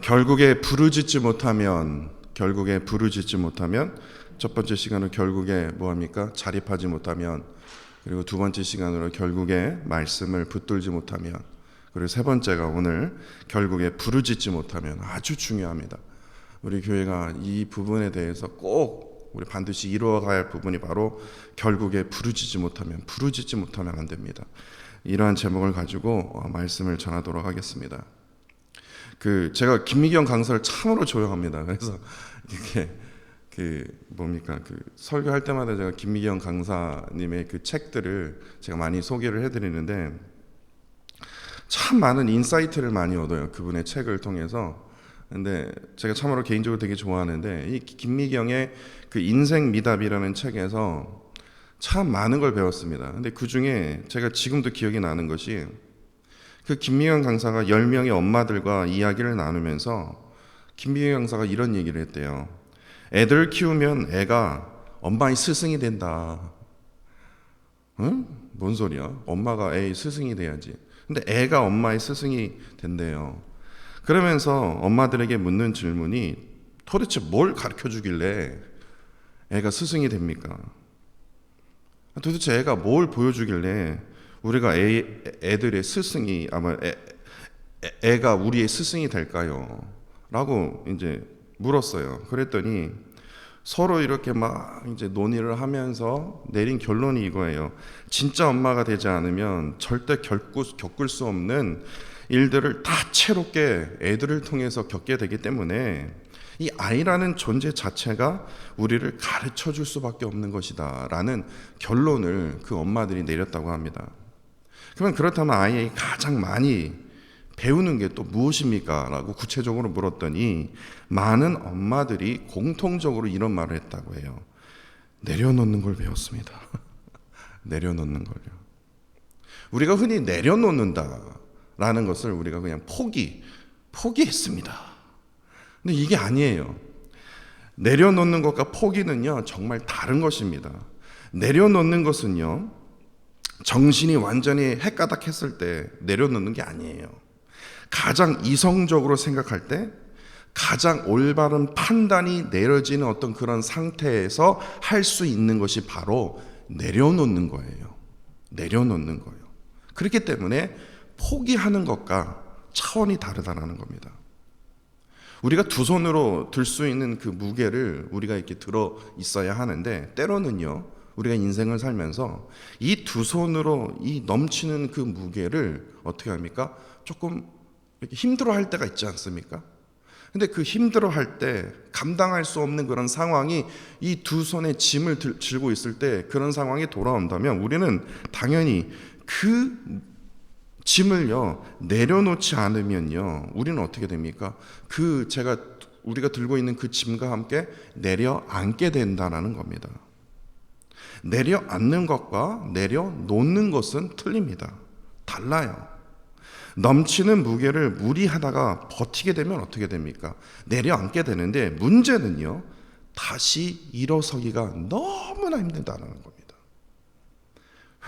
결국에 부르짖지 못하면 첫 번째 시간은 결국에 뭐합니까? 자립하지 못하면, 그리고 두 번째 시간으로 결국에 말씀을 붙들지 못하면, 그리고 세 번째가 오늘 결국에 부르짖지 못하면. 아주 중요합니다. 우리 교회가 이 부분에 대해서 꼭 우리 반드시 이루어가야 할 부분이 바로 결국에 부르짖지 못하면 안 됩니다. 이러한 제목을 가지고 말씀을 전하도록 하겠습니다. 제가 김미경 강사를 참으로 조용합니다. 그래서 이렇게 설교할 때마다 제가 김미경 강사님의 그 책들을 제가 많이 소개를 해드리는데 참 많은 인사이트를 많이 얻어요. 그분의 책을 통해서. 근데 제가 참으로 개인적으로 되게 좋아하는데 이 김미경의 그 인생 미답이라는 책에서 참 많은 걸 배웠습니다. 근데 그 중에 제가 지금도 기억이 나는 것이 그 김미경 강사가 10명의 엄마들과 이야기를 나누면서 김미경 강사가 이런 얘기를 했대요. 애들 키우면 애가 엄마의 스승이 된다. 응? 뭔 소리야? 엄마가 애의 스승이 돼야지. 근데 애가 엄마의 스승이 된대요. 그러면서 엄마들에게 묻는 질문이 도대체 뭘 가르쳐 주길래 애가 스승이 됩니까? 도대체 애가 뭘 보여주길래 우리가 애들의 스승이 애가 우리의 스승이 될까요? 라고 이제 물었어요. 그랬더니 서로 이렇게 막 이제 논의를 하면서 내린 결론이 이거예요. 진짜 엄마가 되지 않으면 절대 겪을 수 없는 일들을 다채롭게 애들을 통해서 겪게 되기 때문에 이 아이라는 존재 자체가 우리를 가르쳐 줄 수밖에 없는 것이다 라는 결론을 그 엄마들이 내렸다고 합니다. 그러면 그렇다면 아이의 가장 많이 배우는 게 또 무엇입니까? 라고 구체적으로 물었더니 많은 엄마들이 공통적으로 이런 말을 했다고 해요. 내려놓는 걸 배웠습니다. 내려놓는 걸요. 우리가 흔히 내려놓는다 라는 것을 우리가 그냥 포기했습니다. 근데 이게 아니에요. 내려놓는 것과 포기는요 정말 다른 것입니다. 내려놓는 것은요 정신이 완전히 헷가닥했을 때 내려놓는 게 아니에요. 가장 이성적으로 생각할 때 가장 올바른 판단이 내려지는 어떤 그런 상태에서 할 수 있는 것이 바로 내려놓는 거예요. 내려놓는 거예요. 그렇기 때문에 포기하는 것과 차원이 다르다는 겁니다. 우리가 두 손으로 들 수 있는 그 무게를 우리가 이렇게 들어 있어야 하는데 때로는요 우리가 인생을 살면서 이 두 손으로 이 넘치는 그 무게를 어떻게 합니까? 조금 이렇게 힘들어할 때가 있지 않습니까? 근데 그 힘들어할 때 감당할 수 없는 그런 상황이 이 두 손에 짐을 쥐고 있을 때 그런 상황이 돌아온다면 우리는 당연히 그 짐을요 내려놓지 않으면요 우리는 어떻게 됩니까? 우리가 들고 있는 그 짐과 함께 내려앉게 된다는 겁니다. 내려앉는 것과 내려놓는 것은 틀립니다. 달라요. 넘치는 무게를 무리하다가 버티게 되면 어떻게 됩니까? 내려앉게 되는데 문제는요 다시 일어서기가 너무나 힘들다는 겁니다.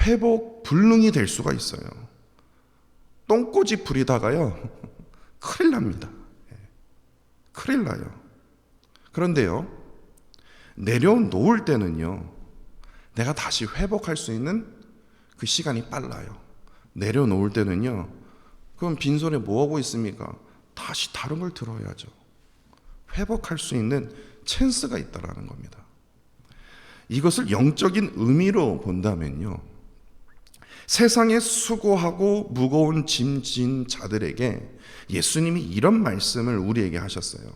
회복 불능이 될 수가 있어요. 똥꼬지 부리다가요 큰일 납니다. 큰일 나요. 그런데요 내려놓을 때는요 내가 다시 회복할 수 있는 그 시간이 빨라요. 내려놓을 때는요 그럼 빈손에 뭐하고 있습니까? 다시 다른 걸 들어야죠. 회복할 수 있는 찬스가 있다는 겁니다. 이것을 영적인 의미로 본다면요 세상에 수고하고 무거운 짐 진 자들에게 예수님이 이런 말씀을 우리에게 하셨어요.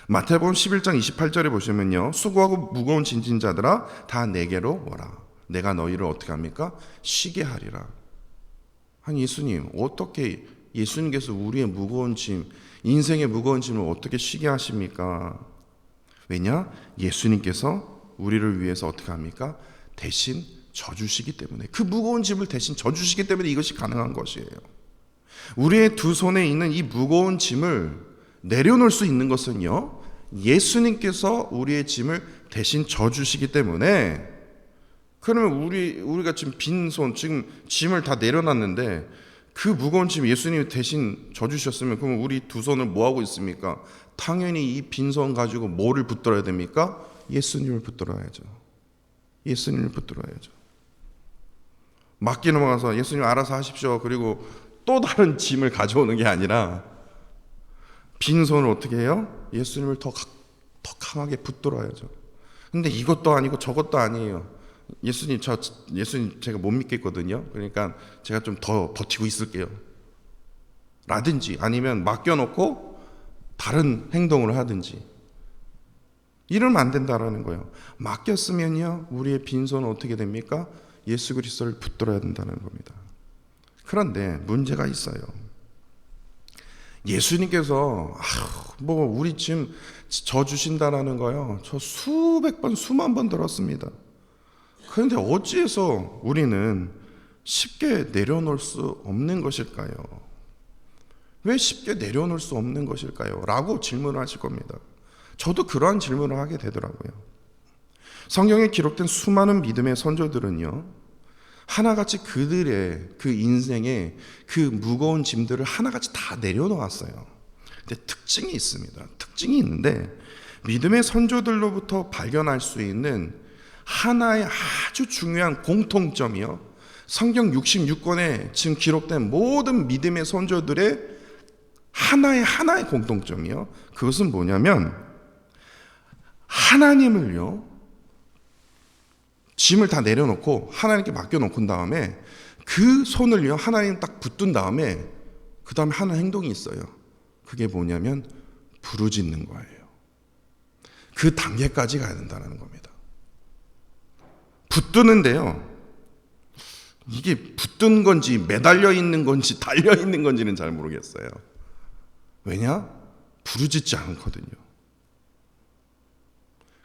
마태복음 11장 28절에 보시면요 수고하고 무거운 짐 진 자들아 다 내게로 오라. 내가 너희를 어떻게 합니까? 쉬게 하리라. 아니 예수님 어떻게 예수님께서 우리의 무거운 짐 인생의 무거운 짐을 어떻게 쉬게 하십니까? 왜냐? 예수님께서 우리를 위해서 어떻게 합니까? 대신 져주시기 때문에 그 무거운 짐을 대신 져주시기 때문에 이것이 가능한 것이에요. 우리의 두 손에 있는 이 무거운 짐을 내려놓을 수 있는 것은요 예수님께서 우리의 짐을 대신 져주시기 때문에 그러면 우리가 지금 빈손 지금 짐을 다 내려놨는데 그 무거운 짐 예수님이 대신 져주셨으면 그럼 우리 두 손을 뭐 하고 있습니까? 당연히 이 빈손 가지고 뭐를 붙들어야 됩니까? 예수님을 붙들어야죠. 예수님을 붙들어야죠. 맡기 넘어가서 예수님 알아서 하십시오. 그리고 또 다른 짐을 가져오는 게 아니라 빈손을 어떻게 해요? 예수님을 더 강하게 붙들어야죠. 근데 이것도 아니고 저것도 아니에요. 예수님 제가 못 믿겠거든요. 그러니까 제가 좀 더 버티고 있을게요. 라든지 아니면 맡겨놓고 다른 행동을 하든지 이러면 안 된다라는 거예요. 맡겼으면요 우리의 빈손은 어떻게 됩니까? 예수 그리스도를 붙들어야 된다는 겁니다. 그런데 문제가 있어요. 예수님께서 뭐 우리 짐 져 주신다라는 거요. 저 수백 번 수만 번 들었습니다. 그런데 어찌해서 우리는 쉽게 내려놓을 수 없는 것일까요? 왜 쉽게 내려놓을 수 없는 것일까요? 라고 질문을 하실 겁니다. 저도 그러한 질문을 하게 되더라고요. 성경에 기록된 수많은 믿음의 선조들은요, 하나같이 그들의 그 인생의 그 무거운 짐들을 하나같이 다 내려놓았어요. 근데 특징이 있습니다. 특징이 있는데 믿음의 선조들로부터 발견할 수 있는 하나의 아주 중요한 공통점이요. 성경 66권에 지금 기록된 모든 믿음의 선조들의 하나의 공통점이요. 그것은 뭐냐면 하나님을요. 짐을 다 내려놓고 하나님께 맡겨놓은 다음에 그 손을요. 하나님 딱 붙든 다음에 그 다음에 하는 행동이 있어요. 그게 뭐냐면 부르짖는 거예요. 그 단계까지 가야 된다는 겁니다. 붙드는데요. 이게 붙든 건지 매달려 있는 건지 달려 있는 건지는 잘 모르겠어요. 왜냐? 부르짖지 않거든요.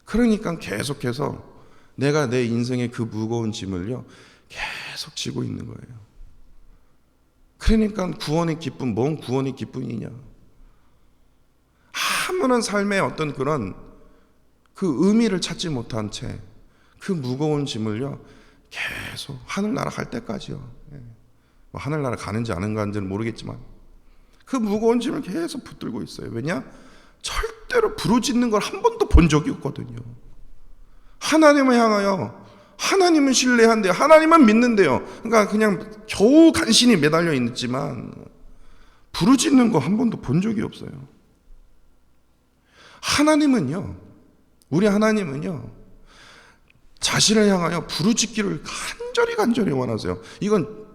그러니까 계속해서 내가 내 인생의 그 무거운 짐을요. 계속 지고 있는 거예요. 그러니까 구원의 기쁨, 뭔 구원의 기쁨이냐? 아무런 삶의 어떤 그런 그 의미를 찾지 못한 채 그 무거운 짐을요 계속 하늘나라 갈 때까지요. 뭐 하늘나라 가는지 안 가는지는 모르겠지만 그 무거운 짐을 계속 붙들고 있어요. 왜냐? 절대로 부르짖는 걸 한 번도 본 적이 없거든요. 하나님을 향하여 하나님은 신뢰한대요. 하나님은 믿는데요. 그러니까 그냥 겨우 간신히 매달려 있지만 부르짖는 거 한 번도 본 적이 없어요. 하나님은요, 우리 하나님은요, 자신을 향하여 부르짖기를 간절히 원하세요. 이건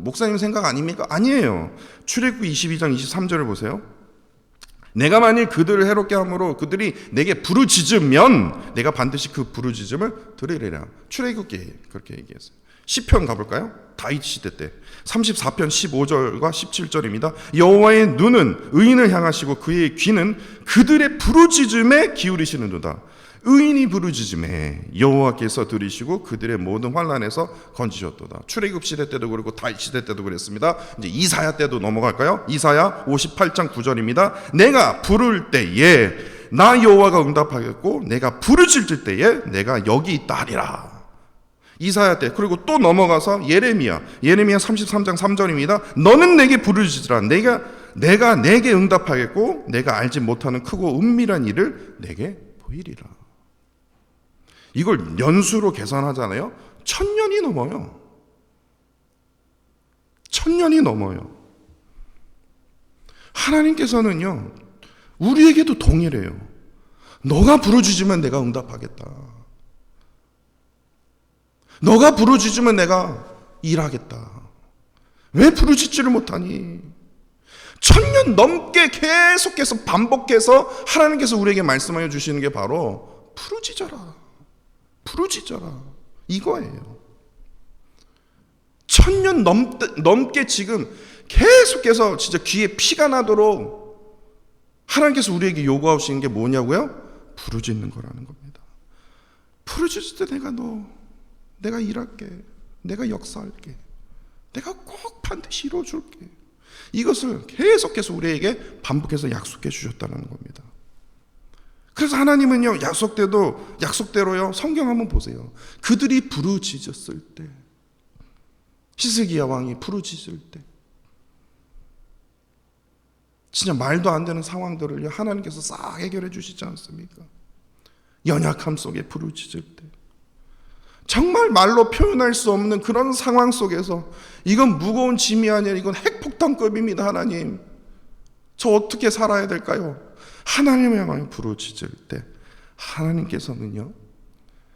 목사님 생각 아닙니까? 아니에요. 출애굽기 22장 23절을 보세요. 내가 만일 그들을 해롭게 함으로 그들이 내게 부르짖으면 내가 반드시 그 부르짖음을 들으리라. 출애굽기 그렇게 얘기했어요. 시편 가볼까요? 다윗 시대 때 34편 15절과 17절입니다. 여호와의 눈은 의인을 향하시고 그의 귀는 그들의 부르짖음에 기울이시는도다. 의인이 부르짖음에 여호와께서 들으시고 그들의 모든 환난에서 건지셨도다. 출애굽 시대 때도 그렇고 다윗 시대 때도 그랬습니다. 이제 이사야 때도 넘어갈까요? 이사야 58장 9절입니다. 내가 부를 때에 나 여호와가 응답하겠고 내가 부르짖을 때에 내가 여기 있다 하리라. 이사야 때. 그리고 또 넘어가서 예레미야 33장 3절입니다. 너는 내게 부르짖으라. 내가 내게 응답하겠고 내가 알지 못하는 크고 은밀한 일을 내게 보이리라. 이걸 연수로 계산하잖아요. 1000년이 넘어요. 1000년이 넘어요. 하나님께서는요, 우리에게도 동일해요. 너가 부르짖으면 내가 응답하겠다. 너가 부르짖으면 내가 일하겠다. 왜 부르짖지를 못하니? 1000년 넘게 계속해서 반복해서 하나님께서 우리에게 말씀하여 주시는 게 바로 부르짖어라. 부르짖어라. 이거예요. 1000년 넘게 지금 계속해서 진짜 귀에 피가 나도록 하나님께서 우리에게 요구하시는 게 뭐냐고요? 부르짖는 거라는 겁니다. 부르짖을 때 내가 일할게. 내가 역사할게. 내가 꼭 반드시 이루어줄게. 이것을 계속해서 우리에게 반복해서 약속해 주셨다는 겁니다. 그래서 하나님은요, 약속대로요, 성경 한번 보세요. 그들이 부르짖었을 때, 히스기야 왕이 부르짖을 때, 진짜 말도 안 되는 상황들을 하나님께서 싹 해결해 주시지 않습니까? 연약함 속에 부르짖을 때, 정말 말로 표현할 수 없는 그런 상황 속에서 이건 무거운 짐이 아니라 이건 핵폭탄급입니다. 하나님, 저 어떻게 살아야 될까요? 하나님을 향하여 부르짖을 때 하나님께서는요,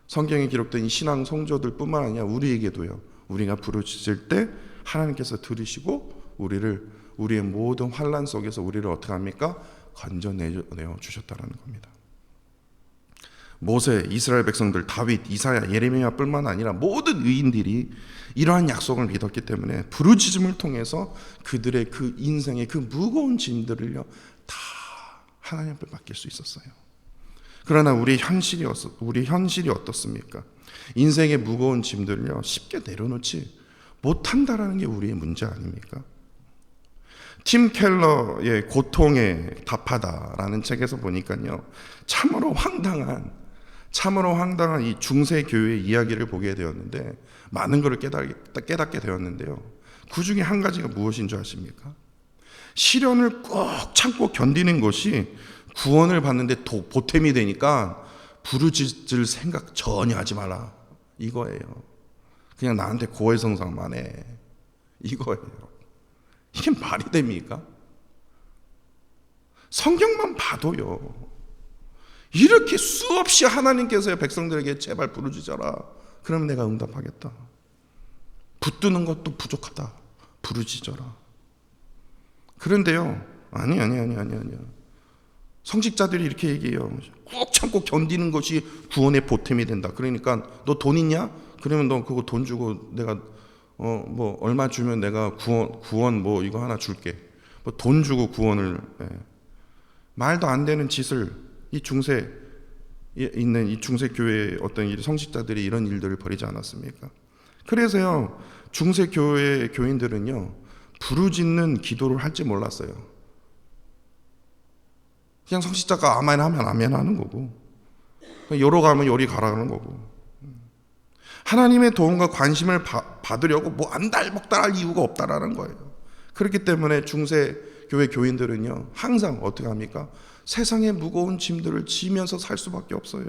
성경에 기록된 이 신앙 성도들 뿐만 아니라 우리에게도요, 우리가 부르짖을 때 하나님께서 들으시고 우리의 모든 환난 속에서 우리를 어떻게 합니까? 건져내어 주셨다는 겁니다. 모세, 이스라엘 백성들, 다윗, 이사야, 예레미야 뿐만 아니라 모든 의인들이 이러한 약속을 믿었기 때문에 부르짖음을 통해서 그들의 그 인생의 그 무거운 짐들을요 다 하나님 앞에 맡길 수 있었어요. 그러나 우리 현실이 어떻습니까? 인생의 무거운 짐들을요 쉽게 내려놓지 못한다라는 게 우리의 문제 아닙니까? 팀 켈러의 고통에 답하다라는 책에서 보니까요, 참으로 황당한 이 중세 교회의 이야기를 보게 되었는데, 많은 것을 깨닫게 되었는데요. 그 중에 한 가지가 무엇인 줄 아십니까? 시련을 꼭 참고 견디는 것이 구원을 받는데 보탬이 되니까 부르짖을 생각 전혀 하지 마라, 이거예요. 그냥 나한테 고해성사만 해, 이거예요. 이게 말이 됩니까? 성경만 봐도요, 이렇게 수없이 하나님께서 백성들에게 제발 부르짖어라, 그러면 내가 응답하겠다. 붙드는 것도 부족하다, 부르짖어라. 그런데요, 아니야. 성직자들이 이렇게 얘기해요. 꾹 참고 견디는 것이 구원의 보탬이 된다. 그러니까 너 돈 있냐? 그러면 너 그거 돈 주고 내가 뭐 얼마 주면 내가 구원 뭐 이거 하나 줄게. 뭐 돈 주고 구원을, 말도 안 되는 짓을 이 중세에 있는 이 중세 교회의 어떤 성직자들이 이런 일들을 벌이지 않았습니까? 그래서요, 중세 교회 교인들은요 부르짖는 기도를 할지 몰랐어요. 그냥 성직자가 아멘 하면 아멘 하는 거고, 요로 가면 요리 가라는 거고, 하나님의 도움과 관심을 받으려고 뭐 안달복달할 이유가 없다라는 거예요. 그렇기 때문에 중세 교회 교인들은요 항상 어떻게 합니까? 세상의 무거운 짐들을 지면서 살 수밖에 없어요.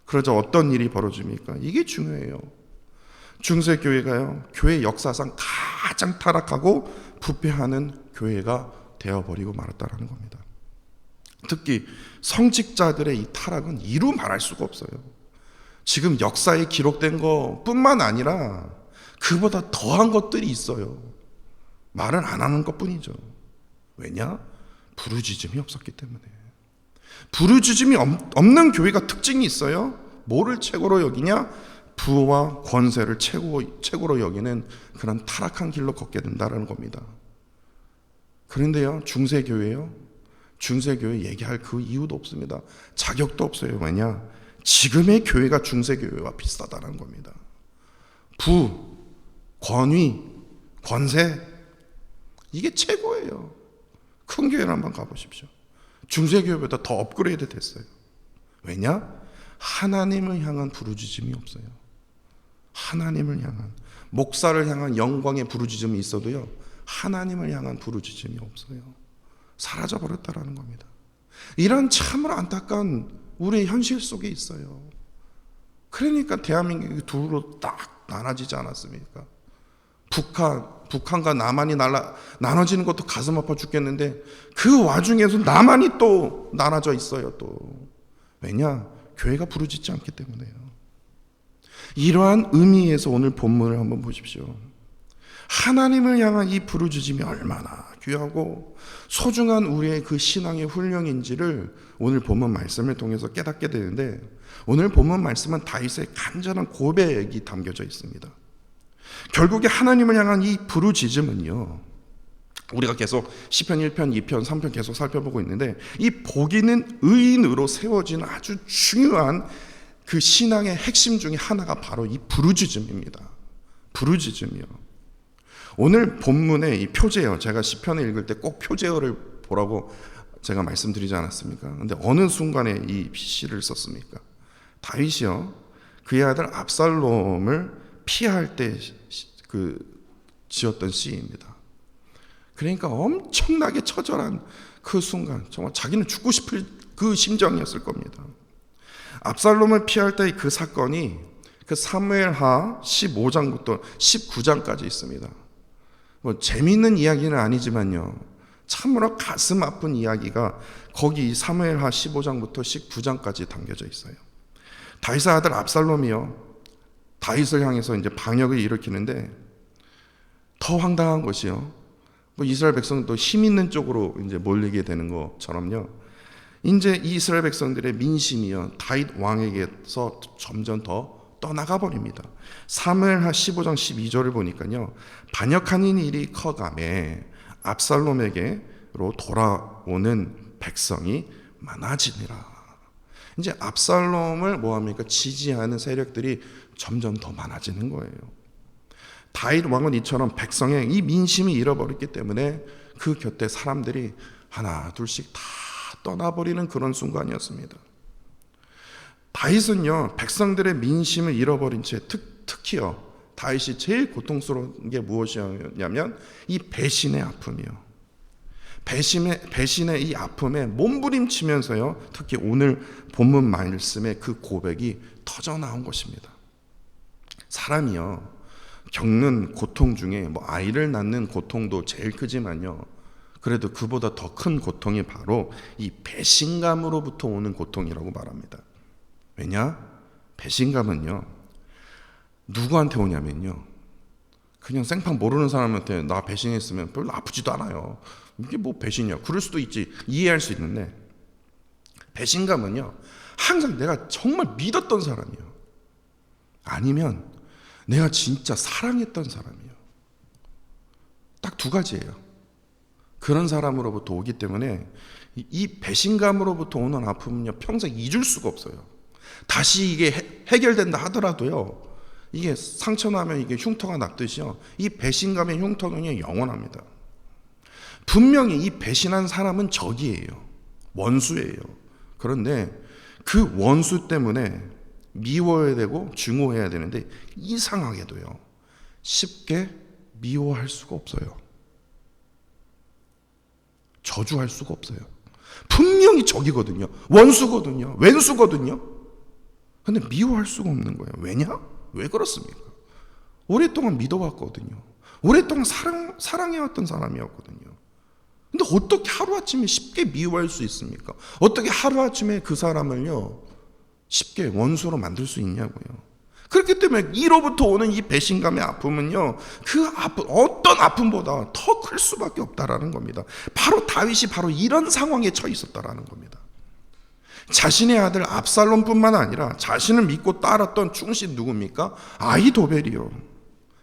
그러자 어떤 일이 벌어집니까? 이게 중요해요. 중세 교회가요, 교회 역사상 가장 타락하고 부패하는 교회가 되어버리고 말았다라는 겁니다. 특히 성직자들의 이 타락은 이루 말할 수가 없어요. 지금 역사에 기록된 것뿐만 아니라 그보다 더한 것들이 있어요. 말은 안 하는 것뿐이죠. 왜냐? 부르짖음이 없었기 때문에. 부르짖음이 없는 교회가 특징이 있어요. 뭐를 최고로 여기냐? 부와 권세를 최고로 여기는 그런 타락한 길로 걷게 된다는 겁니다. 그런데요, 중세교회 얘기할 그 이유도 없습니다. 자격도 없어요. 왜냐? 지금의 교회가 중세교회와 비슷하다는 겁니다. 부, 권위, 권세, 이게 최고예요. 큰 교회를 한번 가보십시오. 중세교회보다 더 업그레이드 됐어요. 왜냐? 하나님을 향한 부르짖음이 없어요. 하나님을 향한, 목사를 향한 영광의 부르짖음이 있어도요 하나님을 향한 부르짖음이 없어요. 사라져버렸다라는 겁니다. 이런 참으로 안타까운 우리의 현실 속에 있어요. 그러니까 대한민국이 둘로 딱 나눠지지 않았습니까? 북한과 남한이 나눠지는 것도 가슴 아파 죽겠는데 그 와중에서 남한이 또 나눠져 있어요. 또 왜냐? 교회가 부르짖지 않기 때문에요. 이러한 의미에서 오늘 본문을 한번 보십시오. 하나님을 향한 이 부르짖음이 얼마나 귀하고 소중한 우리의 그 신앙의 훈련인지를 오늘 본문 말씀을 통해서 깨닫게 되는데, 오늘 본문 말씀은 다윗의 간절한 고백이 담겨져 있습니다. 결국에 하나님을 향한 이 부르짖음은요, 우리가 계속 시편 1편, 2편, 3편 계속 살펴보고 있는데, 이 복이는 의인으로 세워진 아주 중요한 그 신앙의 핵심 중에 하나가 바로 이 부르짖음입니다. 부르짖음이요. 오늘 본문의 이 표제어, 제가 시편을 읽을 때 꼭 표제어를 보라고 제가 말씀드리지 않았습니까? 근데 어느 순간에 이 시를 썼습니까? 다윗이요, 그의 아들 압살롬을 피할 때 지었던 시입니다. 그러니까 엄청나게 처절한 그 순간, 정말 자기는 죽고 싶을 그 심정이었을 겁니다. 압살롬을 피할 때 그 사건이 그 사무엘하 15장부터 19장까지 있습니다. 뭐 재미있는 이야기는 아니지만요, 참으로 가슴 아픈 이야기가 거기 사무엘하 15장부터 19장까지 담겨져 있어요. 다윗의 아들 압살롬이요, 다윗을 향해서 이제 반역을 일으키는데, 더 황당한 것이요, 뭐 이스라엘 백성도 힘 있는 쪽으로 이제 몰리게 되는 것처럼요, 이제 이 이스라엘 백성들의 민심이요, 다윗 왕에게서 점점 더 떠나가 버립니다. 사무엘하 15장 12절을 보니까요, 반역하는 일이 커가매 압살롬에게로 돌아오는 백성이 많아지니라. 이제 압살롬을 뭐합니까? 지지하는 세력들이 점점 더 많아지는 거예요. 다윗 왕은 이처럼 백성의 이 민심이 잃어버렸기 때문에 그 곁에 사람들이 하나 둘씩 다 떠나버리는 그런 순간이었습니다. 다윗은요, 백성들의 민심을 잃어버린 채 특히요, 다윗이 제일 고통스러운 게 무엇이었냐면 이 배신의 아픔이요. 배신의 이 아픔에 몸부림치면서요, 특히 오늘 본문 말씀의 그 고백이 터져 나온 것입니다. 사람이요, 겪는 고통 중에 뭐 아이를 낳는 고통도 제일 크지만요, 그래도 그보다 더 큰 고통이 바로 이 배신감으로부터 오는 고통이라고 말합니다. 왜냐? 배신감은요, 누구한테 오냐면요, 그냥 생판 모르는 사람한테 나 배신했으면 별로 아프지도 않아요. 이게 뭐 배신이야? 그럴 수도 있지, 이해할 수 있는데, 배신감은요, 항상 내가 정말 믿었던 사람이요, 아니면 내가 진짜 사랑했던 사람이요, 딱 두 가지예요. 그런 사람으로부터 오기 때문에 이 배신감으로부터 오는 아픔은요, 평생 잊을 수가 없어요. 다시 이게 해결된다 하더라도요, 이게 상처나면 이게 흉터가 났듯이요, 이 배신감의 흉터는 영원합니다. 분명히 이 배신한 사람은 적이에요, 원수예요. 그런데 그 원수 때문에 미워해야 되고 증오해야 되는데, 이상하게도요, 쉽게 미워할 수가 없어요. 저주할 수가 없어요. 분명히 적이거든요, 원수거든요, 왼수거든요. 근데 미워할 수가 없는 거예요. 왜냐? 왜 그렇습니까? 오랫동안 믿어왔거든요. 오랫동안 사랑해왔던 사람이었거든요. 근데 어떻게 하루아침에 쉽게 미워할 수 있습니까? 어떻게 하루아침에 그 사람을요, 쉽게 원수로 만들 수 있냐고요. 그렇기 때문에 이로부터 오는 이 배신감의 아픔은요, 그 아픔, 어떤 아픔보다 더 클 수밖에 없다라는 겁니다. 바로 다윗이 바로 이런 상황에 처해 있었다라는 겁니다. 자신의 아들 압살롬뿐만 아니라 자신을 믿고 따랐던 충신 누굽니까? 아히도벨이요.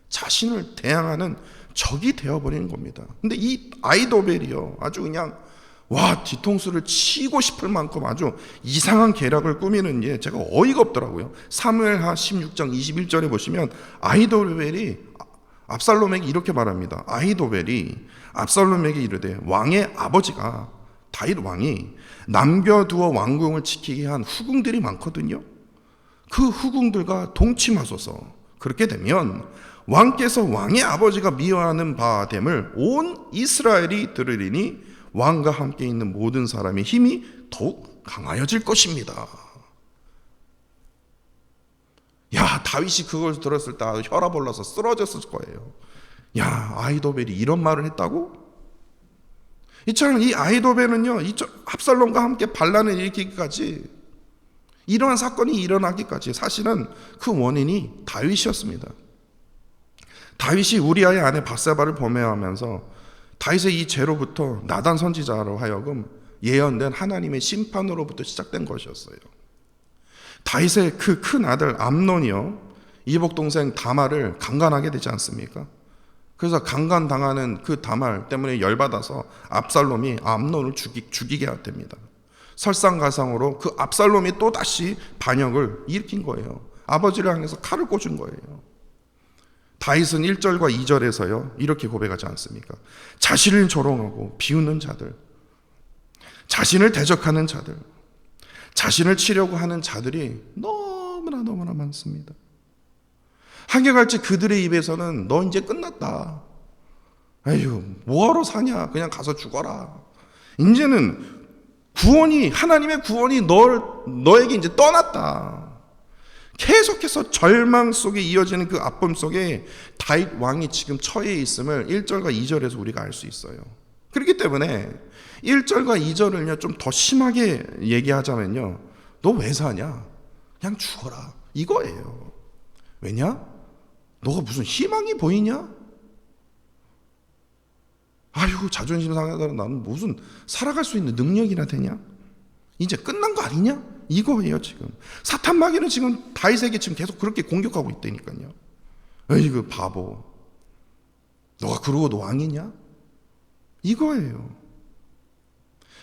자신을 대항하는 적이 되어버리는 겁니다. 근데 이 아히도벨이요, 아주 그냥 뒤통수를 치고 싶을 만큼 아주 이상한 계략을 꾸미는 게 제가 어이가 없더라고요. 사무엘하 16장 21절에 보시면 아히도벨이 압살롬에게 이렇게 말합니다. 아히도벨이 압살롬에게 이르되 왕의 아버지가 다윗 왕이 남겨두어 왕궁을 지키게 한 후궁들이 많거든요. 그 후궁들과 동침하소서. 그렇게 되면 왕께서 왕의 아버지가 미워하는 바 됨을 온 이스라엘이 들으리니 왕과 함께 있는 모든 사람의 힘이 더욱 강하여질 것입니다. 야, 다윗이 그걸 들었을 때 혈압 올라서 쓰러졌을 거예요. 야, 아히도벨이 이런 말을 했다고? 이처럼 이 아히도벨은요, 압살롬과 함께 반란을 일으키기까지, 이러한 사건이 일어나기까지 사실은 그 원인이 다윗이었습니다. 다윗이 우리아의 아내 밧세바를 범행하면서 다윗의 이 죄로부터 나단 선지자로 하여금 예언된 하나님의 심판으로부터 시작된 것이었어요. 다윗의 그 큰 아들 암논이요, 이복 동생 다말을 강간하게 되지 않습니까? 그래서 강간당하는 그 다말 때문에 열받아서 압살롬이 암논을 죽이게 됩니다. 설상가상으로 그 압살롬이 또 다시 반역을 일으킨 거예요. 아버지를 향해서 칼을 꽂은 거예요. 다윗은 1절과 2절에서요, 이렇게 고백하지 않습니까? 자신을 조롱하고 비웃는 자들, 자신을 대적하는 자들, 자신을 치려고 하는 자들이 너무나 많습니다. 한결같이 그들의 입에서는 너 이제 끝났다, 에휴, 뭐하러 사냐? 그냥 가서 죽어라. 이제는 하나님의 구원이 너에게 이제 떠났다. 계속해서 절망 속에 이어지는 그 아픔 속에 다윗 왕이 지금 처해 있음을 1절과 2절에서 우리가 알 수 있어요. 그렇기 때문에 1절과 2절을요 좀 더 심하게 얘기하자면요, 너 왜 사냐? 그냥 죽어라, 이거예요. 왜냐? 너가 무슨 희망이 보이냐? 아이고, 자존심 상하다. 나는 무슨 살아갈 수 있는 능력이나 되냐? 이제 끝난 거 아니냐? 이거예요. 지금 사탄 마귀는 지금 다윗에게 지금 계속 그렇게 공격하고 있다니까요. 에이그 바보, 너가 그러고 너 왕이냐? 이거예요.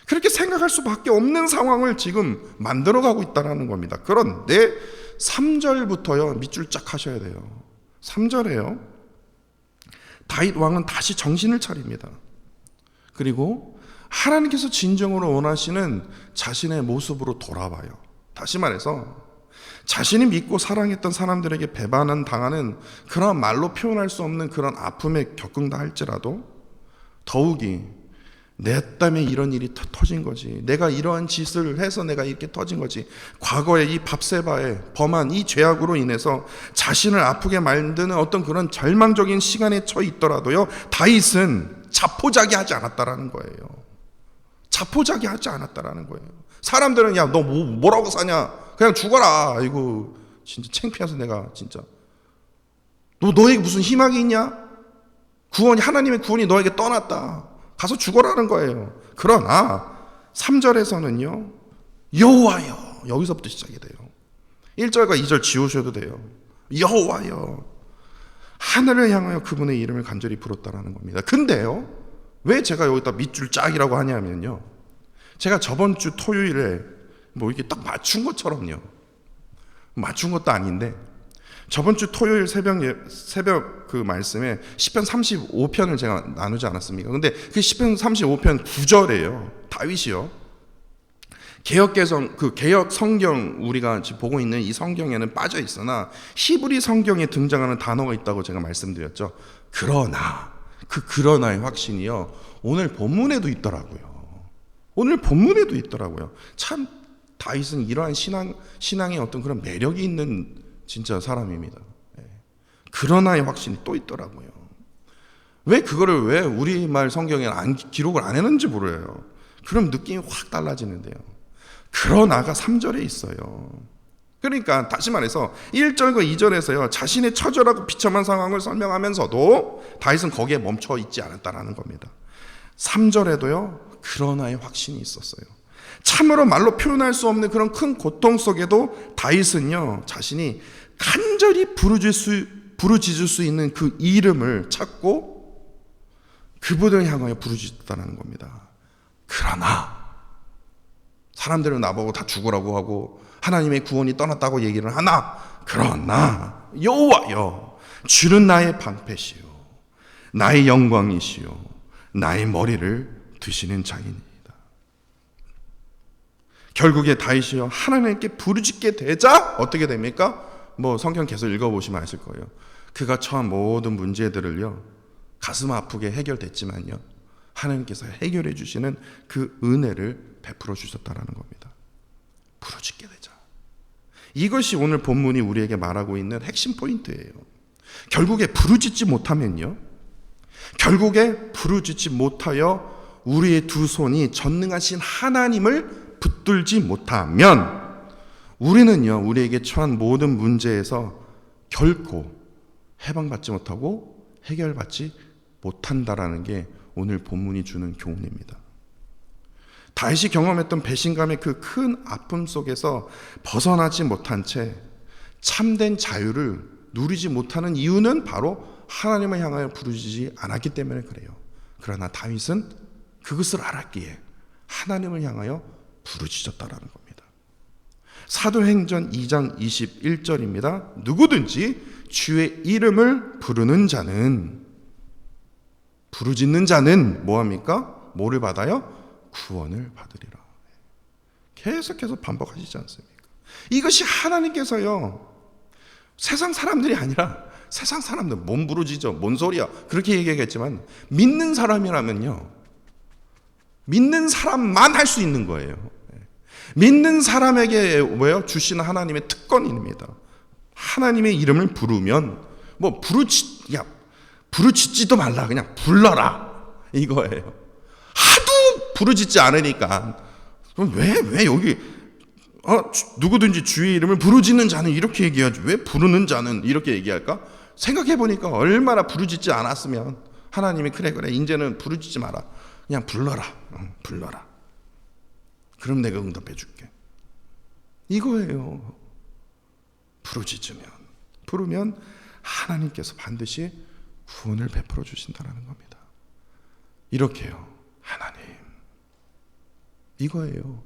그렇게 생각할 수밖에 없는 상황을 지금 만들어가고 있다는 겁니다. 그런데 3절부터요 밑줄 쫙 하셔야 돼요. 3절에요 다윗 왕은 다시 정신을 차립니다. 그리고 하나님께서 진정으로 원하시는 자신의 모습으로 돌아와요. 다시 말해서 자신이 믿고 사랑했던 사람들에게 배반한 당하는 그런 말로 표현할 수 없는 그런 아픔에 겪는다 할지라도 더욱이 내 때문에 이런 일이 터진 거지, 내가 이러한 짓을 해서 내가 이렇게 터진 거지, 과거에 이 밧세바의 범한 이 죄악으로 인해서 자신을 아프게 만드는 어떤 그런 절망적인 시간에 처해 있더라도요 다윗은 자포자기하지 않았다라는 거예요. 자포자기하지 않았다라는 거예요. 사람들은 야, 너 뭐라고 사냐? 그냥 죽어라. 이거 진짜 창피해서 내가 진짜 너에게 무슨 희망이 있냐? 하나님의 구원이 너에게 떠났다. 가서 죽어라는 거예요. 그러나 3절에서는요 여호와여, 여기서부터 시작이 돼요. 1절과 2절 지우셔도 돼요. 여호와여, 하늘을 향하여 그분의 이름을 간절히 부렀다라는 겁니다. 근데요 왜 제가 여기다 밑줄 짝이라고 하냐면요, 제가 저번 주 토요일에 뭐 이렇게 딱 맞춘 것처럼요, 맞춘 것도 아닌데 저번 주 토요일 새벽 그 말씀에 시편 35편을 제가 나누지 않았습니까? 근데 그 시편 35편 9절에요 다윗이요 개역 성경, 우리가 지금 보고 있는 이 성경에는 빠져 있으나 히브리 성경에 등장하는 단어가 있다고 제가 말씀드렸죠. 그러나의 확신이요 오늘 본문에도 있더라고요. 오늘 본문에도 있더라고요. 참 다윗은 이러한 신앙의 어떤 그런 매력이 있는 진짜 사람입니다. 그러나의 확신이 또 있더라고요. 왜 우리말 성경에 기록을 안 했는지 모르요. 그럼 느낌이 확 달라지는데요. 그러나가 3절에 있어요. 그러니까 다시 말해서 1절과 2절에서요 자신의 처절하고 비참한 상황을 설명하면서도 다윗은 거기에 멈춰 있지 않았다라는 겁니다. 3절에도요 그러나의 확신이 있었어요. 참으로 말로 표현할 수 없는 그런 큰 고통 속에도 다윗은요 자신이 간절히 부르짖을 수 있는 그 이름을 찾고 그분을 향하여 부르짖었다는 겁니다. 그러나 사람들은 나보고 다 죽으라고 하고 하나님의 구원이 떠났다고 얘기를 하나, 그러나 여호와여, 주는 나의 방패시요 나의 영광이시요 나의 머리를 드시는 자이니이다. 결국에 다윗이요 하나님께 부르짖게 되자 어떻게 됩니까? 뭐 성경 계속 읽어보시면 아실 거예요. 그가 처한 모든 문제들을요 가슴 아프게 해결됐지만요 하나님께서 해결해 주시는 그 은혜를 베풀어 주셨다라는 겁니다. 부르짖게 되자. 이것이 오늘 본문이 우리에게 말하고 있는 핵심 포인트예요. 결국에 부르짖지 못하면요, 결국에 부르짖지 못하여 우리의 두 손이 전능하신 하나님을 붙들지 못하면 우리는요 우리에게 처한 모든 문제에서 결코 해방받지 못하고 해결받지 못한다라는 게 오늘 본문이 주는 교훈입니다. 다윗이 경험했던 배신감의 그 큰 아픔 속에서 벗어나지 못한 채 참된 자유를 누리지 못하는 이유는 바로 하나님을 향하여 부르짖지 않았기 때문에 그래요. 그러나 다윗은 그것을 알았기에 하나님을 향하여 부르짖었다라는 겁니다. 사도행전 2장 21절입니다. 누구든지 주의 이름을 부르짖는 자는 뭐합니까? 뭐를 받아요? 구원을 받으리라. 계속해서 반복하시지 않습니까? 이것이 하나님께서요 세상 사람들이 아니라 세상 사람들 몸 부르짖어, 뭔 소리야, 그렇게 얘기하겠지만 믿는 사람이라면요, 믿는 사람만 할 수 있는 거예요. 믿는 사람에게 뭐예요? 주시는 하나님의 특권입니다. 하나님의 이름을 부르면 뭐 부르짖지도 말라, 그냥 불러라, 이거예요. 하도 부르짖지 않으니까 그럼 왜 여기 누구든지 주의 이름을 부르짖는 자는 이렇게 얘기하지, 왜 부르는 자는 이렇게 얘기할까? 생각해 보니까 얼마나 부르짖지 않았으면 하나님이 그래 이제는 부르짖지 마라, 그냥 불러라, 불러라, 그럼 내가 응답해 줄게, 이거예요. 부르면 하나님께서 반드시 구원을 베풀어 주신다는 겁니다. 이렇게요. 하나님, 이거예요.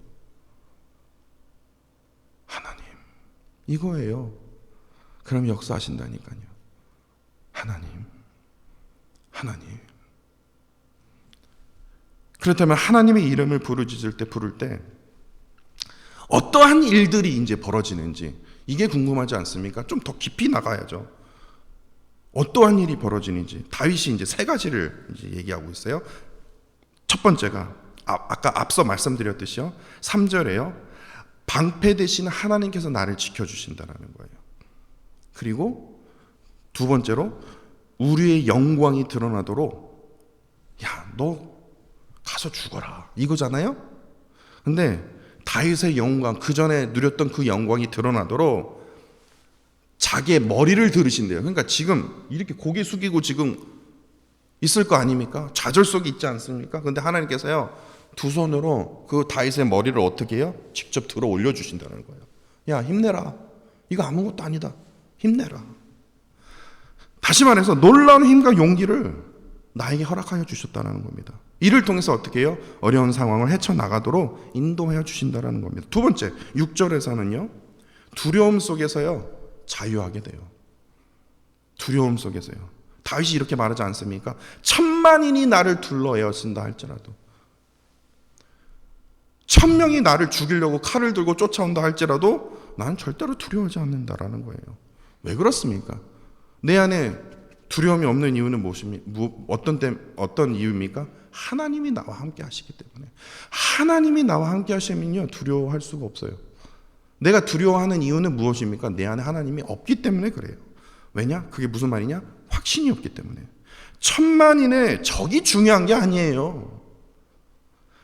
하나님, 이거예요. 그럼 역사하신다니까요. 하나님. 그렇다면 하나님의 이름을 부를 때 어떠한 일들이 이제 벌어지는지 이게 궁금하지 않습니까? 좀 더 깊이 나가야죠. 어떠한 일이 벌어지는지 다윗이 이제 세 가지를 이제 얘기하고 있어요. 첫 번째가 아까 앞서 말씀드렸듯이요, 3절에요, 방패 대신 하나님께서 나를 지켜주신다는 거예요. 그리고 두 번째로 우리의 영광이 드러나도록 야, 너 가서 죽어라, 이거잖아요. 근데 다윗의 영광, 그 전에 누렸던 그 영광이 드러나도록 자기의 머리를 들으신대요. 그러니까 지금 이렇게 고개 숙이고 지금 있을 거 아닙니까? 좌절 속에 있지 않습니까? 근데 하나님께서요, 두 손으로 그 다윗의 머리를 어떻게 해요? 직접 들어 올려주신다는 거예요. 야, 힘내라, 이거 아무것도 아니다, 힘내라. 다시 말해서 놀라운 힘과 용기를 나에게 허락하여 주셨다는 겁니다. 이를 통해서 어떻게 해요? 어려운 상황을 헤쳐나가도록 인도하여 주신다는 겁니다. 두 번째, 6절에서는요, 두려움 속에서요 자유하게 돼요. 두려움 속에서요. 다윗이 이렇게 말하지 않습니까? 1000만인이 나를 둘러 에워쓴다 할지라도, 1000명이 나를 죽이려고 칼을 들고 쫓아온다 할지라도 나는 절대로 두려워하지 않는다라는 거예요. 왜 그렇습니까? 내 안에 두려움이 없는 이유는 무엇입니까? 어떤 이유입니까? 하나님이 나와 함께 하시기 때문에. 하나님이 나와 함께 하시면요, 두려워할 수가 없어요. 내가 두려워하는 이유는 무엇입니까? 내 안에 하나님이 없기 때문에 그래요. 왜냐? 그게 무슨 말이냐? 확신이 없기 때문에. 1000만인의 적이 중요한 게 아니에요.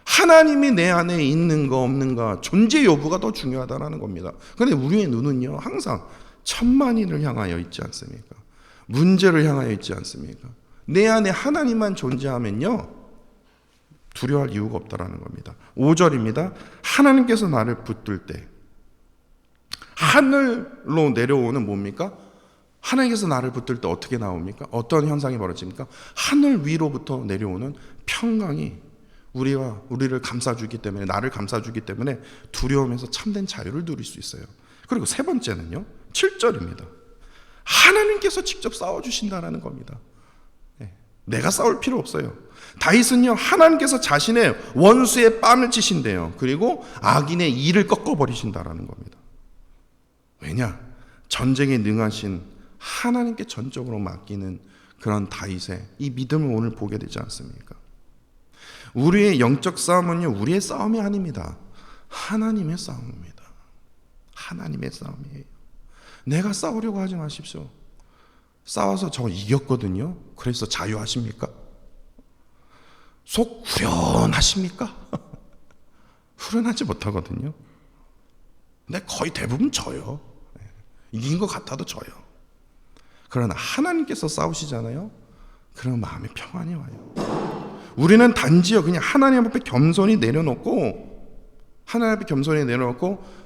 하나님이 내 안에 있는가 없는가, 존재 여부가 더 중요하다는 겁니다. 그런데 우리의 눈은요, 항상 1000만인을 향하여 있지 않습니까? 문제를 향하여 있지 않습니까? 내 안에 하나님만 존재하면요, 두려워할 이유가 없다라는 겁니다. 5절입니다. 하나님께서 나를 붙들 때, 하늘로 내려오는 뭡니까? 하나님께서 나를 붙들 때 어떻게 나옵니까? 어떤 현상이 벌어집니까? 하늘 위로부터 내려오는 평강이 우리를 감싸주기 때문에, 나를 감싸주기 때문에 두려움에서 참된 자유를 누릴 수 있어요. 그리고 세 번째는요, 7절입니다. 하나님께서 직접 싸워주신다는 겁니다. 내가 싸울 필요 없어요. 다윗은요, 하나님께서 자신의 원수의 뺨을 치신대요. 그리고 악인의 이를 꺾어버리신다는 겁니다. 왜냐? 전쟁에 능하신 하나님께 전적으로 맡기는 그런 다윗의 이 믿음을 오늘 보게 되지 않습니까? 우리의 영적 싸움은요, 우리의 싸움이 아닙니다. 하나님의 싸움입니다. 하나님의 싸움이에요. 내가 싸우려고 하지 마십시오. 싸워서 저 이겼거든요. 그래서 자유하십니까? 속 후련하십니까? 후련하지 못하거든요. 근데 거의 대부분 져요. 이긴 것 같아도 져요. 그러나 하나님께서 싸우시잖아요. 그러면 마음에 평안이 와요. 우리는 단지요, 그냥 하나님 앞에 겸손히 내려놓고,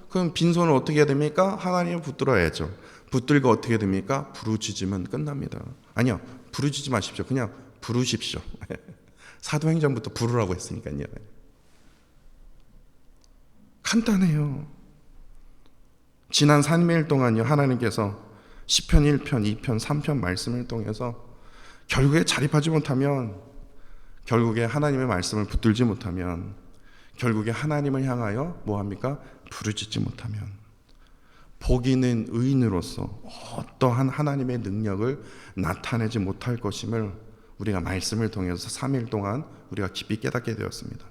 그럼 빈손을 어떻게 해야 됩니까? 하나님을 붙들어야죠. 붙들고 어떻게 됩니까? 부르짖으면 끝납니다. 아니요, 부르짖지 마십시오. 그냥 부르십시오. 사도행전부터 부르라고 했으니까요. 간단해요. 지난 3일 동안요, 하나님께서 시편 1편, 2편, 3편 말씀을 통해서 결국에 자립하지 못하면, 결국에 하나님의 말씀을 붙들지 못하면, 결국에 하나님을 향하여 뭐합니까? 부르짖지 못하면 복이는 의인으로서 어떠한 하나님의 능력을 나타내지 못할 것임을 우리가 말씀을 통해서 3일 동안 우리가 깊이 깨닫게 되었습니다.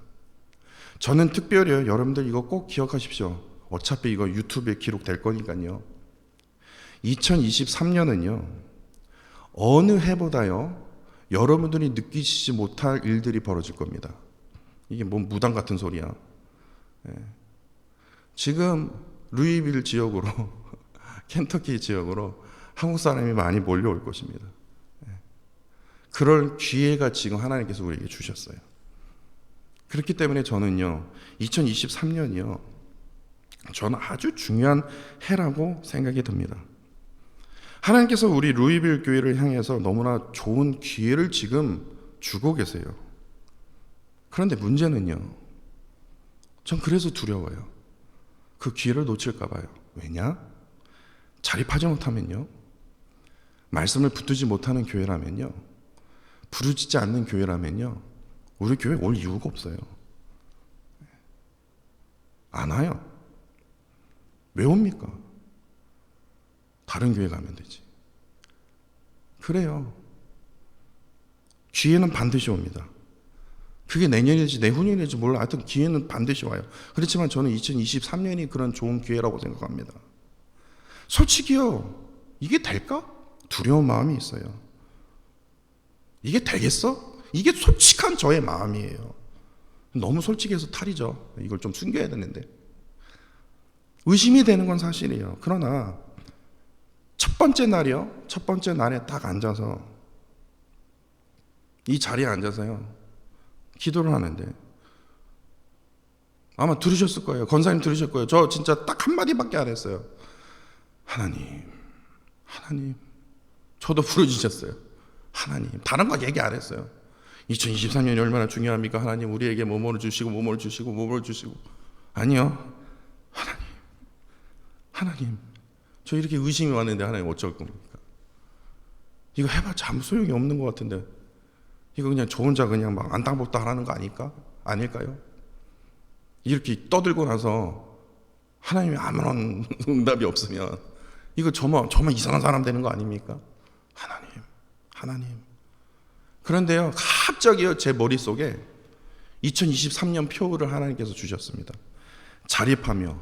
저는 특별히 여러분들 이거 꼭 기억하십시오. 어차피 이거 유튜브에 기록될 거니까요. 2023년은요, 어느 해보다요, 여러분들이 느끼시지 못할 일들이 벌어질 겁니다. 이게 뭔 무당 같은 소리야. 지금 루이빌 지역으로 켄터키 지역으로 한국 사람이 많이 몰려올 것입니다. 그럴 기회가 지금 하나님께서 우리에게 주셨어요. 그렇기 때문에 저는요, 2023년이요, 저는 아주 중요한 해라고 생각이 듭니다. 하나님께서 우리 루이빌 교회를 향해서 너무나 좋은 기회를 지금 주고 계세요. 그런데 문제는요, 전 그래서 두려워요. 그 기회를 놓칠까 봐요. 왜냐? 자립하지 못하면요, 말씀을 붙들지 못하는 교회라면요, 부르짖지 않는 교회라면요, 우리 교회 올 이유가 없어요. 안 와요. 왜 옵니까? 다른 교회 가면 되지. 그래요. 기회는 반드시 옵니다. 그게 내년일지 내후년일지 몰라. 하여튼 기회는 반드시 와요. 그렇지만 저는 2023년이 그런 좋은 기회라고 생각합니다. 솔직히요, 이게 될까? 두려운 마음이 있어요. 이게 되겠어? 이게 솔직한 저의 마음이에요. 너무 솔직해서 탈이죠. 이걸 좀 숨겨야 되는데. 의심이 되는 건 사실이에요. 그러나 첫 번째 날이요, 첫 번째 날에 딱 앉아서 이 자리에 앉아서요, 기도를 하는데 아마 들으셨을 거예요. 권사님 들으셨을 거예요. 저 진짜 딱 한마디밖에 안 했어요. 하나님, 하나님. 저도 부르짖었어요. 하나님. 다른 거 얘기 안 했어요. 2023년이 얼마나 중요합니까? 하나님 우리에게 뭐뭐를 주시고 뭐뭐를 주시고 뭐뭐를 주시고. 아니요. 하나님, 하나님. 저 이렇게 의심이 왔는데 하나님 어쩔 겁니까? 이거 해봤자 아무 소용이 없는 것 같은데 이거 그냥 저 혼자 그냥 막 안땅복땅 하는 거 아닐까요? 이렇게 떠들고 나서 하나님이 아무런 응답이 없으면 이거 저만 이상한 사람 되는 거 아닙니까? 하나님. 그런데요, 갑자기요, 제 머릿속에 2023년 표를 하나님께서 주셨습니다. 자립하며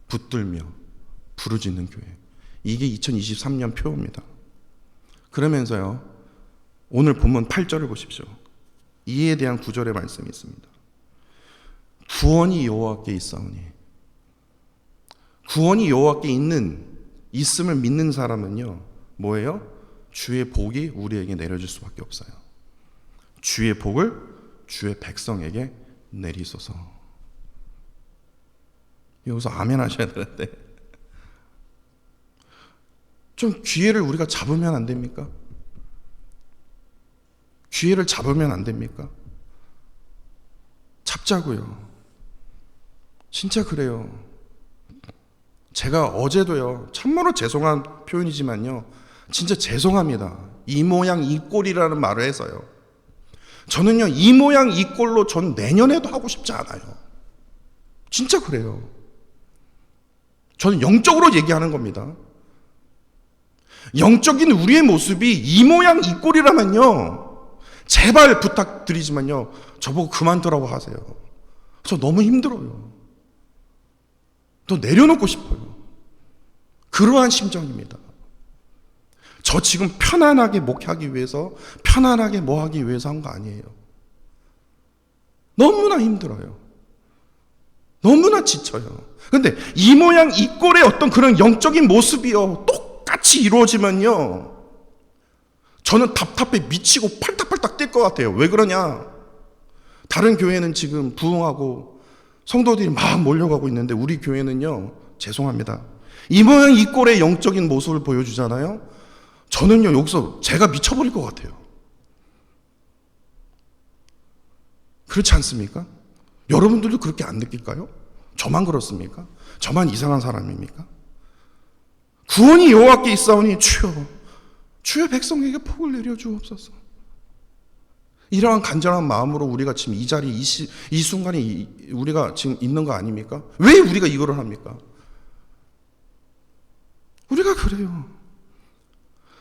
붙들며 부르짖는 교회. 이게 2023년 표입니다. 그러면서요, 오늘 본문 8절을 보십시오. 이에 대한 구절의 말씀이 있습니다. 구원이 여호와께 있사오니. 구원이 여호와께 있음을 믿는 사람은요, 뭐예요? 주의 복이 우리에게 내려질 수밖에 없어요. 주의 복을 주의 백성에게 내리소서. 여기서 아멘 하셔야 되는데 좀 기회를 우리가 잡으면 안 됩니까? 기회를 잡으면 안 됩니까? 잡자고요. 진짜 그래요. 제가 어제도요, 참으로 죄송한 표현이지만요, 진짜 죄송합니다. 이 모양 이 꼴이라는 말을 해서요. 저는요, 이 모양 이 꼴로 전 내년에도 하고 싶지 않아요. 진짜 그래요. 저는 영적으로 얘기하는 겁니다. 영적인 우리의 모습이 이 모양 이 꼴이라면요, 제발 부탁드리지만요, 저보고 그만두라고 하세요. 저 너무 힘들어요. 또 내려놓고 싶어요. 그러한 심정입니다. 저 지금 편안하게 목하기 위해서, 편안하게 뭐 하기 위해서 한 거 아니에요. 너무나 힘들어요. 너무나 지쳐요. 근데 이 모양 이 꼴의 어떤 그런 영적인 모습이요, 똑같이 이루어지면요, 저는 답답해 미치고 팔딱팔딱 뛸 것 같아요. 왜 그러냐? 다른 교회는 지금 부흥하고 성도들이 막 몰려가고 있는데 우리 교회는요, 죄송합니다, 이 모양 이 꼴의 영적인 모습을 보여주잖아요. 저는요, 여기서 제가 미쳐버릴 것 같아요. 그렇지 않습니까? 여러분들도 그렇게 안 느낄까요? 저만 그렇습니까? 저만 이상한 사람입니까? 구원이 여호와께 있사오니 주의 백성에게 복을 내려주옵소서. 이러한 간절한 마음으로 우리가 지금 이 자리, 이 순간에 우리가 지금 있는 거 아닙니까? 왜 우리가 이거를 합니까? 제가 그래요.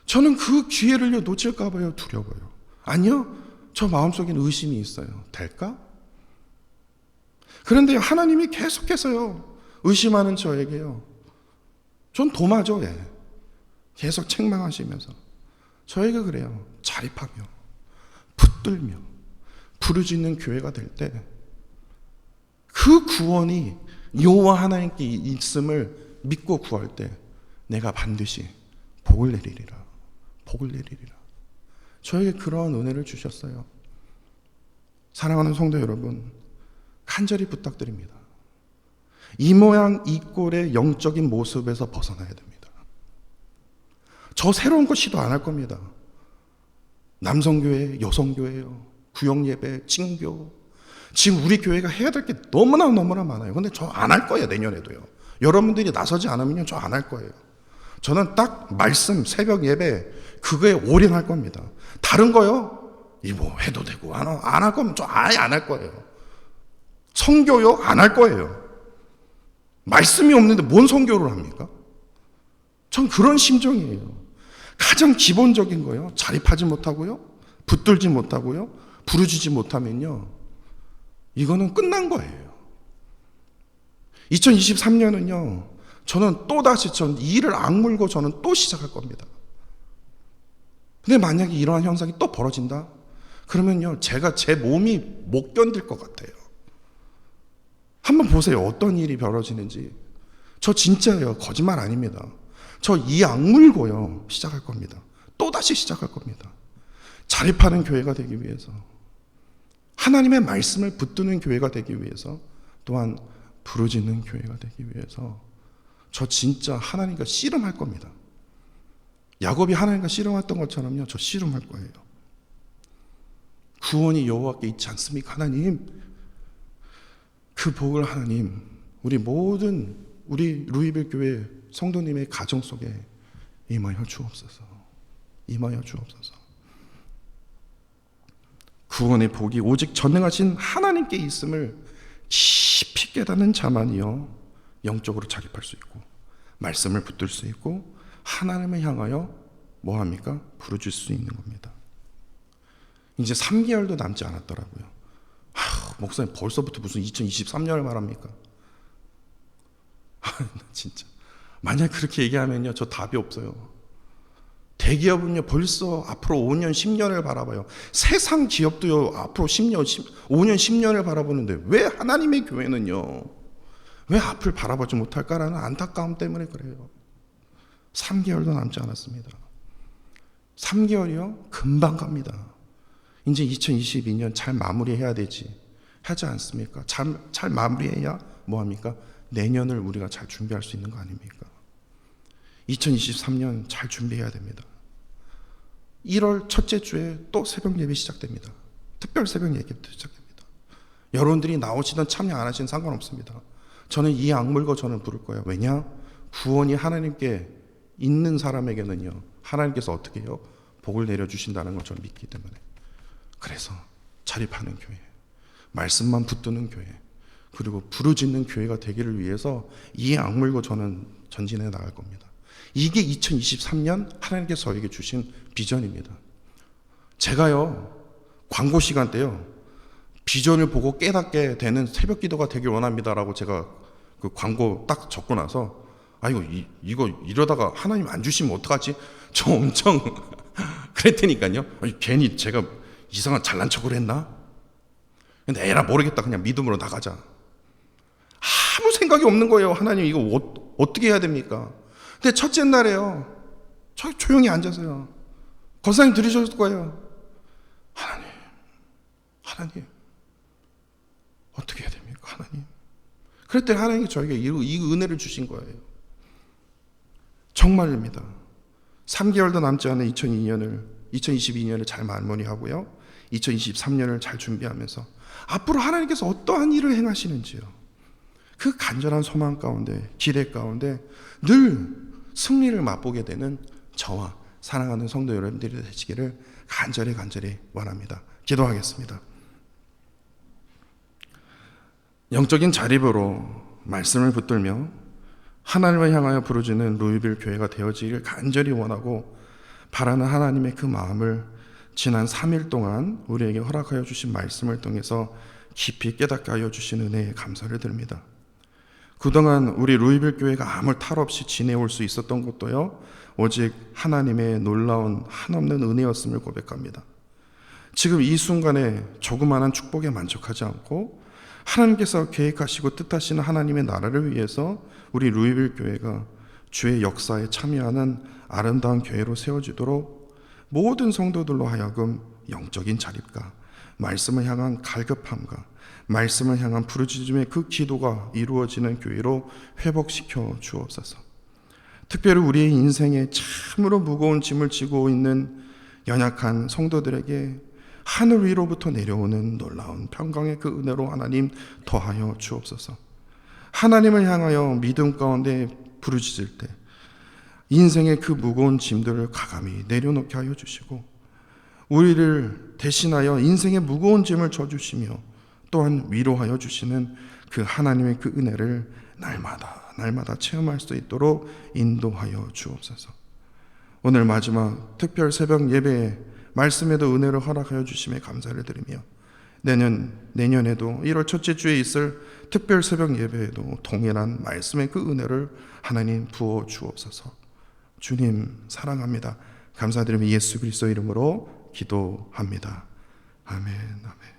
저는 그 기회를 놓칠까 봐요. 두려워요. 아니요. 저 마음속에는 의심이 있어요. 될까? 그런데 하나님이 계속해서요. 의심하는 저에게요. 전 도마죠. 계속 책망하시면서. 저희가 그래요. 자립하며 붙들며 부르짖는 교회가 될 때 그 구원이 여호와 하나님께 있음을 믿고 구할 때 내가 반드시 복을 내리리라. 복을 내리리라. 저에게 그러한 은혜를 주셨어요. 사랑하는 성도 여러분, 간절히 부탁드립니다. 이 모양 이 꼴의 영적인 모습에서 벗어나야 됩니다. 저 새로운 거 시도 안 할 겁니다. 남성교회, 여성교회요, 구역예배, 징교. 지금 우리 교회가 해야 될 게 너무나 많아요. 근데 저 안 할 거예요. 내년에도요. 여러분들이 나서지 않으면 저 안 할 거예요. 저는 딱 말씀, 새벽 예배 그거에 올인할 겁니다. 다른 거요? 뭐 해도 되고 안 할 거면 저 아예 안 할 거예요. 선교요? 안 할 거예요. 말씀이 없는데 뭔 선교를 합니까? 전 그런 심정이에요. 가장 기본적인 거요. 자립하지 못하고요. 붙들지 못하고요. 부르짖지 못하면요. 이거는 끝난 거예요. 2023년은요. 저는 또다시 이 일을 악물고 저는 또 시작할 겁니다. 근데 만약에 이러한 현상이 또 벌어진다? 그러면요. 제가 제 몸이 못 견딜 것 같아요. 한번 보세요. 어떤 일이 벌어지는지. 저 진짜예요. 거짓말 아닙니다. 저 이 악물고요. 시작할 겁니다. 또다시 시작할 겁니다. 자립하는 교회가 되기 위해서, 하나님의 말씀을 붙드는 교회가 되기 위해서, 또한 부르짖는 교회가 되기 위해서 저 진짜 하나님과 씨름할 겁니다. 야곱이 하나님과 씨름했던 것처럼요. 저 씨름할 거예요. 구원이 여호와께 있지 않습니까? 하나님, 그 복을 하나님, 우리 모든 우리 루이빌 교회 성도님의 가정 속에 임하여 주옵소서. 임하여 주옵소서. 구원의 복이 오직 전능하신 하나님께 있음을 깊이 깨닫는 자만이요 영적으로 자립할 수 있고 말씀을 붙들 수 있고 하나님을 향하여 뭐합니까? 부르짖을 수 있는 겁니다. 이제 3개월도 남지 않았더라고요. 목사님 벌써부터 무슨 2023년을 말합니까? 진짜 만약 그렇게 얘기하면요 저 답이 없어요. 대기업은요 벌써 앞으로 5년 10년을 바라봐요. 세상 기업도요 앞으로 10년 5년 10년을 바라보는데 왜 하나님의 교회는요 왜 앞을 바라보지 못할까라는 안타까움 때문에 그래요. 3개월도 남지 않았습니다. 3개월이요 금방 갑니다. 이제 2022년 잘 마무리해야 되지 하지 않습니까? 잘 마무리해야 뭐합니까? 내년을 우리가 잘 준비할 수 있는 거 아닙니까? 2023년 잘 준비해야 됩니다. 1월 첫째 주에 또 새벽 예배 시작됩니다. 특별 새벽 예배도 시작됩니다. 여러분들이 나오시든 참여 안 하시든 상관없습니다. 저는 이 악물고 저는 부를 거예요. 왜냐? 구원이 하나님께 있는 사람에게는요 하나님께서 어떻게 해요? 복을 내려주신다는 걸 저는 믿기 때문에. 그래서 자립하는 교회, 말씀만 붙드는 교회, 그리고 부르짖는 교회가 되기를 위해서 이 악물고 저는 전진해 나갈 겁니다. 이게 2023년 하나님께서 저에게 주신 비전입니다. 제가요 광고 시간 때요 비전을 보고 깨닫게 되는 새벽 기도가 되길 원합니다라고 제가 그 광고 딱 적고 나서 이거 이러다가 하나님 안 주시면 어떡하지? 저 엄청 그랬더니까요. 괜히 제가 이상한 잘난 척을 했나? 근데 에라 모르겠다. 그냥 믿음으로 나가자. 아무 생각이 없는 거예요. 하나님 이거 어떻게 해야 됩니까? 근데 첫째 날에요. 저 조용히 앉아서요. 권사님 들으셨을 거예요. 하나님 어떻게 해야 됩니까? 하나님. 그랬더니 하나님이 저에게 이 은혜를 주신 거예요. 정말입니다. 3개월도 남지 않은 2022년을 잘 마무리하고요. 2023년을 잘 준비하면서 앞으로 하나님께서 어떠한 일을 행하시는지요. 그 간절한 소망 가운데, 기대 가운데 늘 승리를 맛보게 되는 저와 사랑하는 성도 여러분들이 되시기를 간절히 원합니다. 기도하겠습니다. 영적인 자립으로 말씀을 붙들며 하나님을 향하여 부르짖는 루이빌 교회가 되어지기를 간절히 원하고 바라는 하나님의 그 마음을 지난 3일 동안 우리에게 허락하여 주신 말씀을 통해서 깊이 깨닫게 하여 주신 은혜에 감사를 드립니다. 그동안 우리 루이빌 교회가 아무 탈 없이 지내올 수 있었던 것도요, 오직 하나님의 놀라운 한없는 은혜였음을 고백합니다. 지금 이 순간에 조그마한 축복에 만족하지 않고 하나님께서 계획하시고 뜻하시는 하나님의 나라를 위해서 우리 루이빌 교회가 주의 역사에 참여하는 아름다운 교회로 세워지도록 모든 성도들로 하여금 영적인 자립과 말씀을 향한 갈급함과 말씀을 향한 부르짖음의 그 기도가 이루어지는 교회로 회복시켜 주옵소서. 특별히 우리의 인생에 참으로 무거운 짐을 지고 있는 연약한 성도들에게 하늘 위로부터 내려오는 놀라운 평강의 그 은혜로 하나님 더하여 주옵소서. 하나님을 향하여 믿음 가운데 부르짖을 때 인생의 그 무거운 짐들을 가감히 내려놓게 하여 주시고 우리를 대신하여 인생의 무거운 짐을 져주시며 또한 위로하여 주시는 그 하나님의 그 은혜를 날마다 체험할 수 있도록 인도하여 주옵소서. 오늘 마지막 특별 새벽 예배에 말씀에도 은혜를 허락하여 주심에 감사를 드리며 내년에도 1월 첫째 주에 있을 특별 새벽 예배에도 동일한 말씀의 그 은혜를 하나님 부어 주옵소서. 주님 사랑합니다. 감사드리며 예수 그리스도 이름으로 기도합니다. 아멘.